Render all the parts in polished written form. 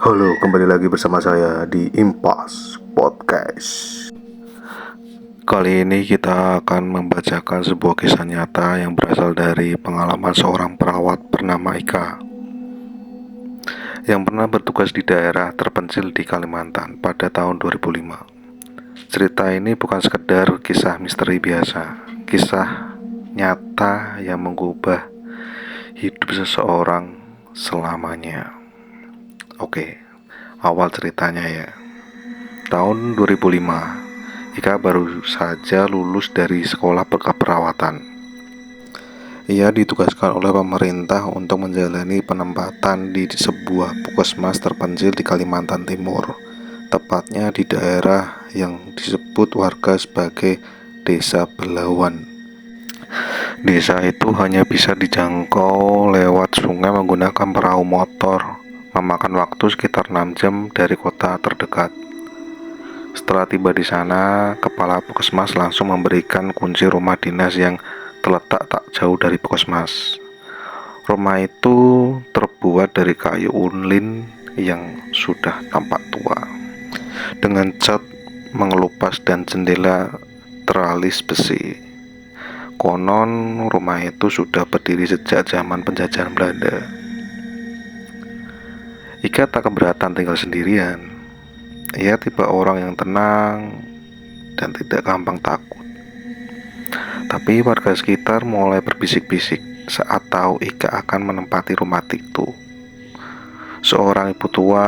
Halo, kembali lagi bersama saya di Impas Podcast. Kali ini kita akan membacakan sebuah kisah nyata yang berasal dari pengalaman seorang perawat bernama Ika yang pernah bertugas di daerah terpencil di Kalimantan pada tahun 2005. Cerita ini bukan sekedar kisah misteri biasa, kisah nyata yang mengubah hidup seseorang selamanya. Oke, awal ceritanya ya. Tahun 2005, Ika baru saja lulus dari sekolah keperawatan. Ia ditugaskan oleh pemerintah untuk menjalani penempatan di sebuah puskesmas terpencil di Kalimantan Timur, tepatnya di daerah yang disebut warga sebagai Desa Belawan. Desa itu hanya bisa dijangkau lewat sungai menggunakan perahu motor, memakan waktu sekitar 6 jam dari kota terdekat. Setelah tiba di sana, kepala puskesmas langsung memberikan kunci rumah dinas yang terletak tak jauh dari puskesmas. Rumah itu terbuat dari kayu ulin yang sudah tampak tua, dengan cat mengelupas dan jendela teralis besi. Konon rumah itu sudah berdiri sejak zaman penjajahan Belanda. Ika tak keberatan tinggal sendirian. Ia tipe orang yang tenang dan tidak gampang takut. Tapi warga sekitar mulai berbisik-bisik saat tahu Ika akan menempati rumah itu. Seorang ibu tua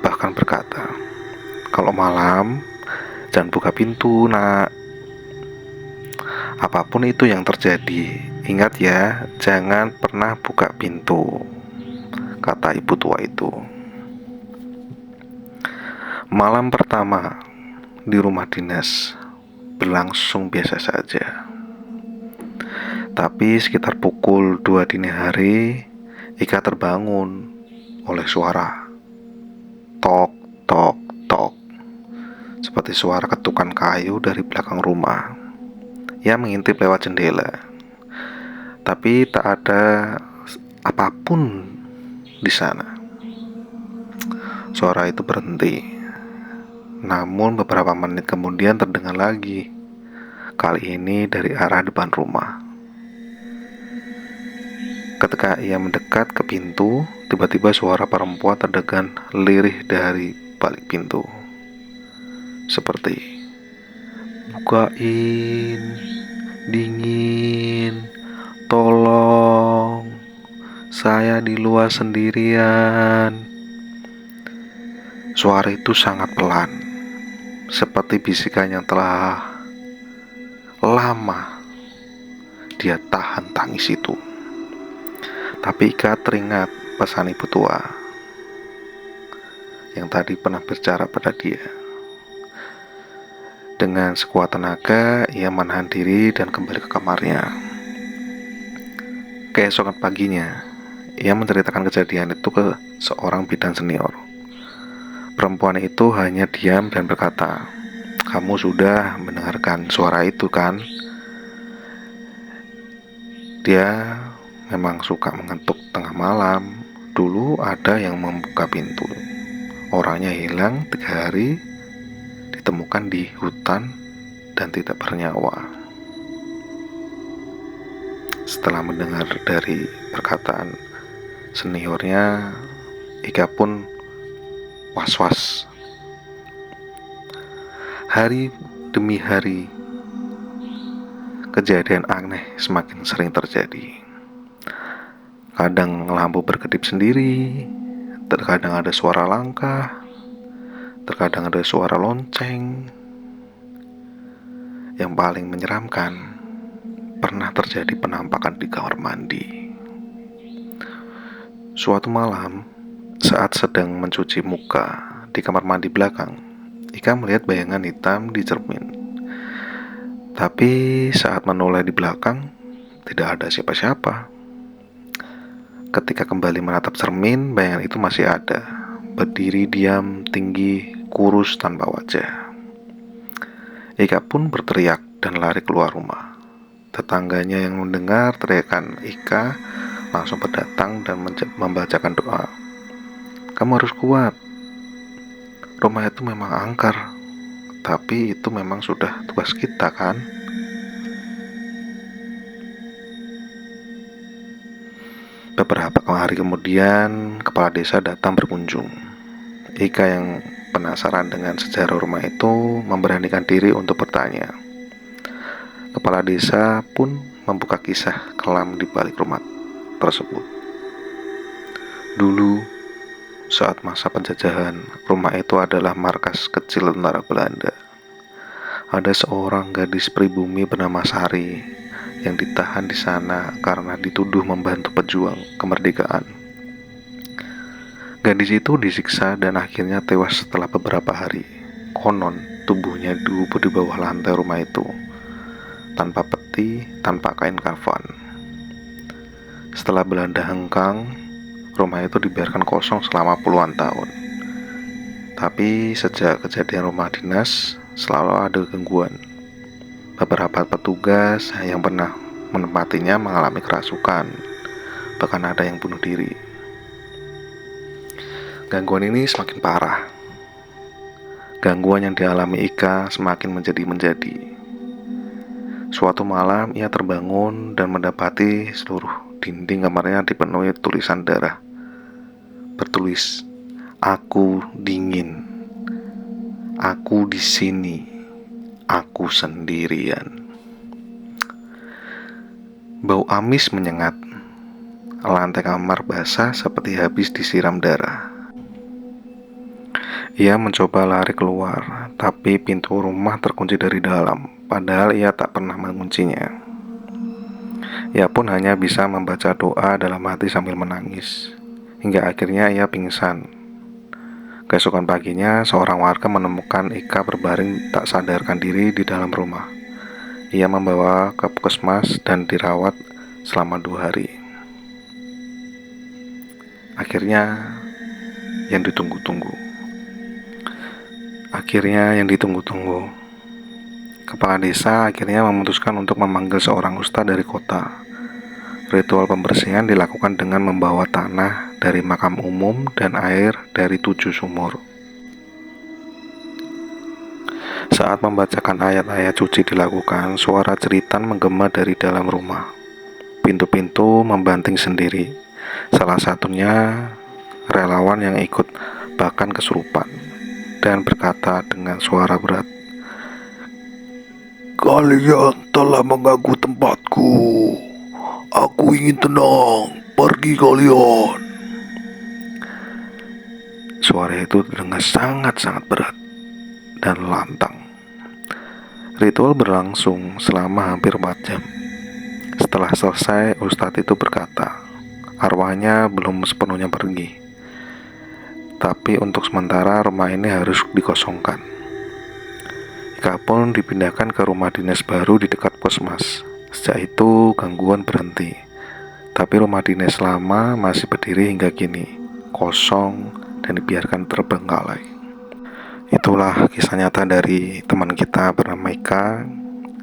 bahkan berkata, "Kalau malam, jangan buka pintu, nak. Apapun itu yang terjadi, ingat ya, jangan pernah buka pintu," kata ibu tua itu. Malam pertama di rumah dinas berlangsung biasa saja. Tapi sekitar pukul 2 dini hari, Ika terbangun oleh suara tok tok tok, seperti suara ketukan kayu dari belakang rumah. Ia mengintip lewat jendela, tapi tak ada apapun di sana. Suara itu berhenti. Namun beberapa menit kemudian terdengar lagi. Kali ini dari arah depan rumah. Ketika ia mendekat ke pintu, tiba-tiba suara perempuan terdengar lirih dari balik pintu. Seperti, "Bukain, dingin, tolong, saya di luar sendirian." Suara itu sangat pelan, seperti bisikan yang telah lama dia tahan tangis itu. Tapi Ika teringat pesan ibu tua yang tadi pernah bicara pada dia. Dengan sekuat tenaga, ia menahan diri dan kembali ke kamarnya. Keesokan paginya, ia menceritakan kejadian itu ke seorang bidan senior. Perempuan itu hanya diam dan berkata, "Kamu sudah mendengarkan suara itu kan? Dia memang suka mengetuk tengah malam. Dulu ada yang membuka pintu. Orangnya hilang 3 hari, ditemukan di hutan dan tidak bernyawa." Setelah mendengar dari perkataan seniornya, Ika pun was-was. Hari demi hari, kejadian aneh semakin sering terjadi. Kadang lampu berkedip sendiri, terkadang ada suara langkah, terkadang ada suara lonceng. Yang paling menyeramkan, pernah terjadi penampakan di kamar mandi. Suatu malam, saat sedang mencuci muka di kamar mandi belakang, Ika melihat bayangan hitam di cermin. Tapi saat menoleh di belakang, tidak ada siapa-siapa. Ketika kembali menatap cermin, bayangan itu masih ada, berdiri diam, tinggi, kurus tanpa wajah. Ika pun berteriak dan lari keluar rumah. Tetangganya yang mendengar teriakan Ika langsung berdatang dan membacakan doa. kamu harus kuat. Rumah itu memang angker, tapi itu memang sudah tugas kita kan. Beberapa hari kemudian, kepala desa datang berkunjung. Ika yang penasaran dengan sejarah rumah itu memberanikan diri untuk bertanya. Kepala desa pun membuka kisah kelam di balik rumah tersebut. Dulu, saat masa penjajahan, rumah itu adalah markas kecil tentara Belanda. Ada seorang gadis pribumi bernama Sari yang ditahan di sana karena dituduh membantu pejuang kemerdekaan. Gadis itu disiksa dan akhirnya tewas setelah beberapa hari. Konon, tubuhnya dikubur di bawah lantai rumah itu, tanpa peti, tanpa kain kafan. Setelah Belanda hengkang, rumah itu dibiarkan kosong selama puluhan tahun. Tapi sejak kejadian rumah dinas, selalu ada gangguan. Beberapa petugas yang pernah menempatinya mengalami kerasukan, bahkan ada yang bunuh diri. Gangguan ini semakin parah. Gangguan yang dialami Ika semakin menjadi-menjadi. Suatu malam ia terbangun dan mendapati seluruh dinding kamarnya dipenuhi tulisan darah. Bertulis, "Aku dingin. Aku di sini. Aku sendirian." Bau amis menyengat. Lantai kamar basah seperti habis disiram darah. Ia mencoba lari keluar, tapi pintu rumah terkunci dari dalam, padahal ia tak pernah menguncinya. Ia pun hanya bisa membaca doa dalam hati sambil menangis, hingga akhirnya ia pingsan. Keesokan paginya, seorang warga menemukan Ika berbaring tak sadarkan diri di dalam rumah. Ia membawa ke puskesmas dan dirawat selama 2 hari. Akhirnya yang ditunggu-tunggu. Kepala desa akhirnya memutuskan untuk memanggil seorang ustadz dari kota. Ritual pembersihan dilakukan dengan membawa tanah dari makam umum dan air dari 7 sumur. Saat membacakan ayat-ayat suci dilakukan, suara jeritan menggema dari dalam rumah. Pintu-pintu membanting sendiri. Salah satunya relawan yang ikut bahkan kesurupan dan berkata dengan suara berat, "Kalian telah mengganggu tempatku. Aku ingin tenang. Pergi kalian." Suara itu terdengar sangat-sangat berat dan lantang. Ritual berlangsung selama hampir 4 jam. Setelah selesai, ustadz itu berkata, arwahnya belum sepenuhnya pergi, tapi untuk sementara rumah ini harus dikosongkan. Ika pun dipindahkan ke rumah dinas baru di dekat puskesmas. Sejak itu gangguan berhenti, tapi rumah dinas lama masih berdiri hingga kini, kosong dan dibiarkan terbengkalai. Itulah kisah nyata dari teman kita bernama Ika.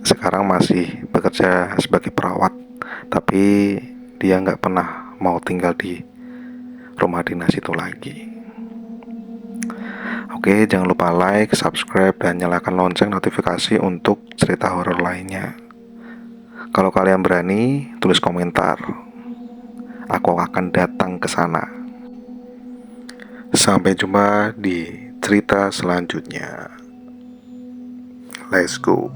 Sekarang masih bekerja sebagai perawat, tapi dia nggak pernah mau tinggal di rumah dinas itu lagi. Oke, jangan lupa like, subscribe, dan nyalakan lonceng notifikasi untuk cerita horor lainnya. Kalau kalian berani, tulis komentar. Aku akan datang ke sana. Sampai jumpa di cerita selanjutnya. Let's go.